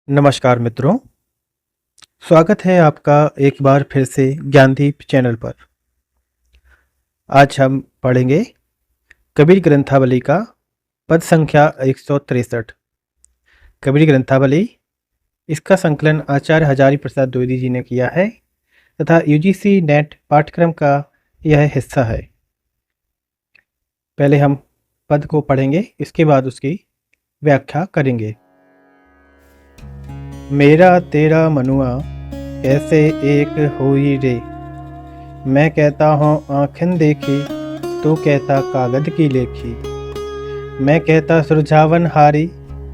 नमस्कार मित्रों, स्वागत है आपका एक बार फिर से ज्ञानदीप चैनल पर। आज हम पढ़ेंगे कबीर ग्रंथावली का पद संख्या 163। कबीर ग्रंथावली, इसका संकलन आचार्य हजारी प्रसाद द्विवेदी जी ने किया है तथा यूजीसी नेट पाठ्यक्रम का यह हिस्सा है। पहले हम पद को पढ़ेंगे, इसके बाद उसकी व्याख्या करेंगे। मेरा तेरा मनुआ कैसे एक होई रे, मैं कहता हूँ आँखें देखी, तू कहता कागद की लेखी। मैं कहता सुरझावन हारी,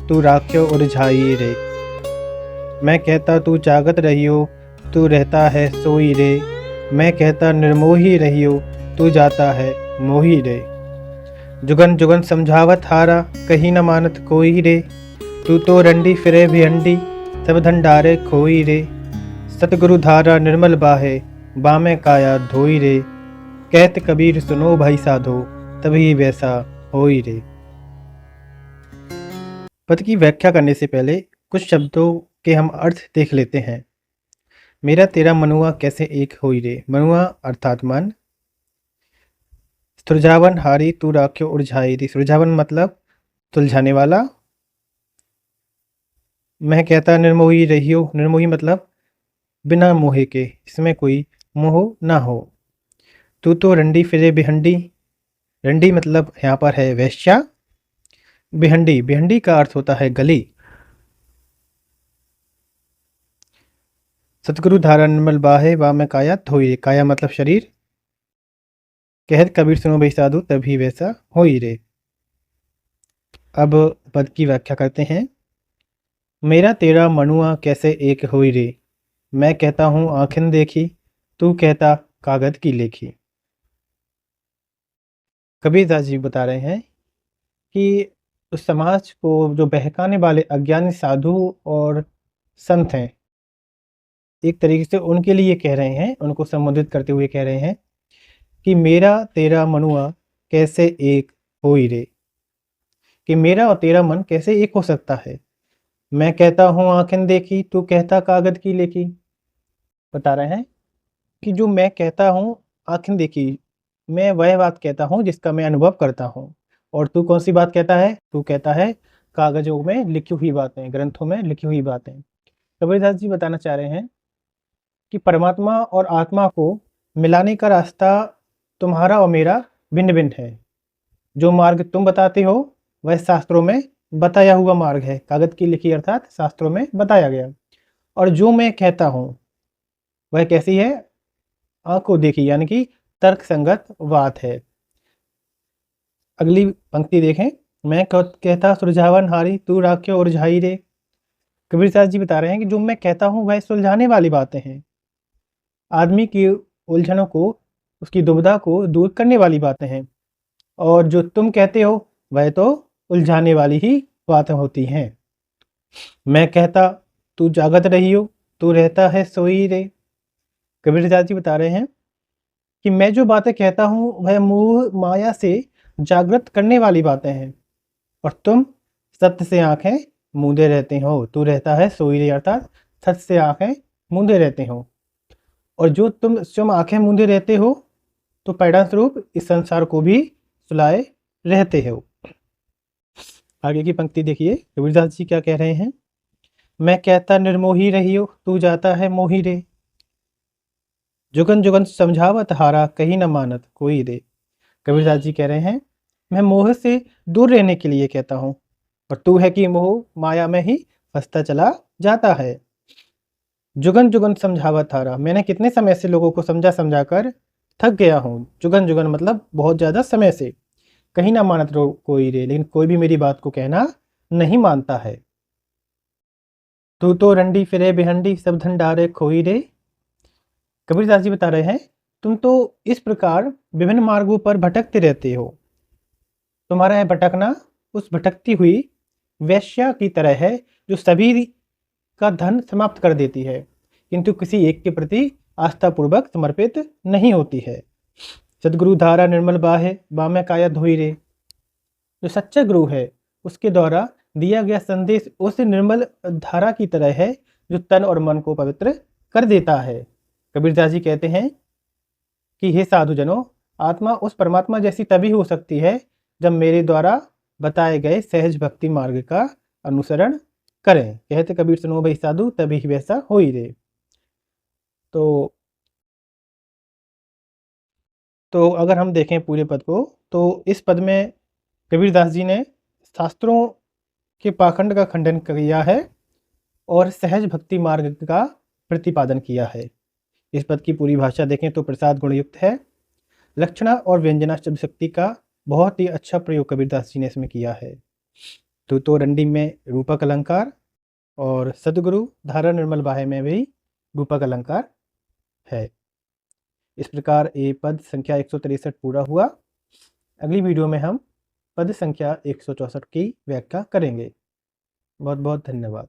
तू राख्यो उलझाई रे। मैं कहता तू जागत रहियो, तू रहता है सोई रे। मैं कहता निर्मोही रहियो, तू जाता है मोही रे। जुगन जुगन समझावत हारा, कहीं न मानत कोई रे। तू तो रंडी फिरे भिहंडी, सब धंडारे खोई रे। सतगुरु धारा निर्मल बाहे, बामे काया धोई रे। कहत कबीर सुनो भाई साधो, तभी वैसा होई रे। पद की व्याख्या करने से पहले कुछ शब्दों के हम अर्थ देख लेते हैं। मेरा तेरा मनुआ कैसे एक होई रे। मनुआ अर्थात मन। सुलझावन हारी, तू राख्यो उलझाई रे। सुलझावन मतलब सुलझाने वाला। मैं कहता निर्मोही रहियो, निर्मोही मतलब बिना मोहे के, इसमें कोई मोह ना हो। तू तो रंडी फिरे भिहंडी, रंडी मतलब यहाँ पर है वेश्या। भिहंडी, भिहंडी का अर्थ होता है गली। सतगुरु धारा निर्मल बाहे, बा में काया धोई, काया मतलब शरीर। कहत कबीर सुनो भाई साधु, तभी वैसा होई रे। अब पद की व्याख्या करते हैं। मेरा तेरा मनुआ कैसे एक होई रे, मैं कहता हूँ आँखें देखी, तू कहता कागज की लेखी। कबीरदास जी बता रहे हैं कि उस समाज को जो बहकाने वाले अज्ञानी साधु और संत हैं, एक तरीके से उनके लिए कह रहे हैं, उनको संबोधित करते हुए कह रहे हैं कि मेरा तेरा मनुआ कैसे एक होई रे, कि मेरा और तेरा मन कैसे एक हो सकता है। मैं कहता हूँ आँखें देखी, तू कहता कागज की लेखी। बता रहे हैं कि जो मैं कहता हूँ आँखें देखी, मैं वह बात कहता हूँ जिसका मैं अनुभव करता हूँ, और तू कौन सी बात कहता है? तू कहता है कागजों में लिखी हुई बातें, ग्रंथों में लिखी हुई बातें। कबीरदास जी बताना चाह रहे हैं कि परमात्मा और आत्मा को मिलाने का रास्ता तुम्हारा और मेरा भिन्न भिन्न है। जो मार्ग तुम बताते हो वह शास्त्रों में बताया हुआ मार्ग है, कागज की लिखी अर्थात शास्त्रों में बताया गया। और जो मैं कहता हूँ वह कैसी है? आंखों देखी, यानी कि तर्क संगत बात है। अगली पंक्ति देखें। मैं कहता सुलझावन हारी, तू राख्यो उलझाई रे। कबीरदास जी बता रहे हैं कि जो मैं कहता हूँ वह सुलझाने वाली बातें हैं, आदमी की उलझनों को, उसकी दुविधा को दूर करने वाली बातें हैं। और जो तुम कहते हो वह तो उलझाने वाली ही बातें होती हैं। मैं कहता तू जागत रहियो, तू रहता है सोई रे। कबीरदास जी बता रहे हैं कि मैं जो बातें कहता हूँ वह मोह माया से जागृत करने वाली बातें हैं, और तुम सत्य से आंखें मूंदे रहते हो। तू रहता है सोई रे अर्थात सत्य से आंखें मूंदे रहते हो। और जो तुम आंखें मूंदे रहते हो तो परिणाम स्वरूप इस संसार को भी सुलाए रहते हो। आगे की पंक्ति देखिए, कबीरदास जी क्या कह रहे हैं। मैं कहता निर्मोही रहियो, तू जाता है मोही रे। जुगन जुगन समझावत हारा, कहीं न मानत कोई रे। कबीरदास जी कह रहे हैं मैं मोह से दूर रहने के लिए कहता हूँ, और तू है कि मोह माया में ही फंसता चला जाता है। जुगन जुगन समझावत हारा, मैंने कितने समय से लोगों को समझा समझा कर थक गया हूँ। जुगन जुगन मतलब बहुत ज़्यादा समय से। कहीं ना मानत कोई रे, लेकिन कोई भी मेरी बात को कहना नहीं मानता है। तू तो रंडी फिरे बेहंडी, सब धन डारे खोई रे। कबीरदास जी बता रहे हैं तुम तो इस प्रकार विभिन्न मार्गों पर भटकते रहते हो। तुम्हारा यह भटकना उस भटकती हुई वेश्या की तरह है जो सभी का धन समाप्त कर देती है, किंतु किसी एक के प्रति आस्थापूर्वक समर्पित नहीं होती है। सदगुरु धारा निर्मल बाहे, बामे काया धोई रे। जो सच्चा गुरु है उसके द्वारा दिया गया संदेश उस निर्मल धारा की तरह है जो तन और मन को पवित्र कर देता है। कबीरदास जी कहते हैं कि हे साधुजनों, आत्मा उस परमात्मा जैसी तभी हो सकती है जब मेरे द्वारा बताए गए सहज भक्ति मार्ग का अनुसरण करें। कहते कबीर सुनो भाई साधु, तभी वैसा हो ही रे। तो अगर हम देखें पूरे पद को, तो इस पद में कबीरदास जी ने शास्त्रों के पाखंड का खंडन किया है और सहज भक्ति मार्ग का प्रतिपादन किया है। इस पद की पूरी भाषा देखें तो प्रसाद गुणयुक्त है। लक्षणा और व्यंजना शब्द शक्ति का बहुत ही अच्छा प्रयोग कबीरदास जी ने इसमें किया है। तो रंडी में रूपक अलंकार और सदगुरु धारा निर्मल बाहे में भी रूपक अलंकार है। इस प्रकार ये पद संख्या 163 पूरा हुआ। अगली वीडियो में हम पद संख्या 164 की व्याख्या करेंगे। बहुत बहुत धन्यवाद।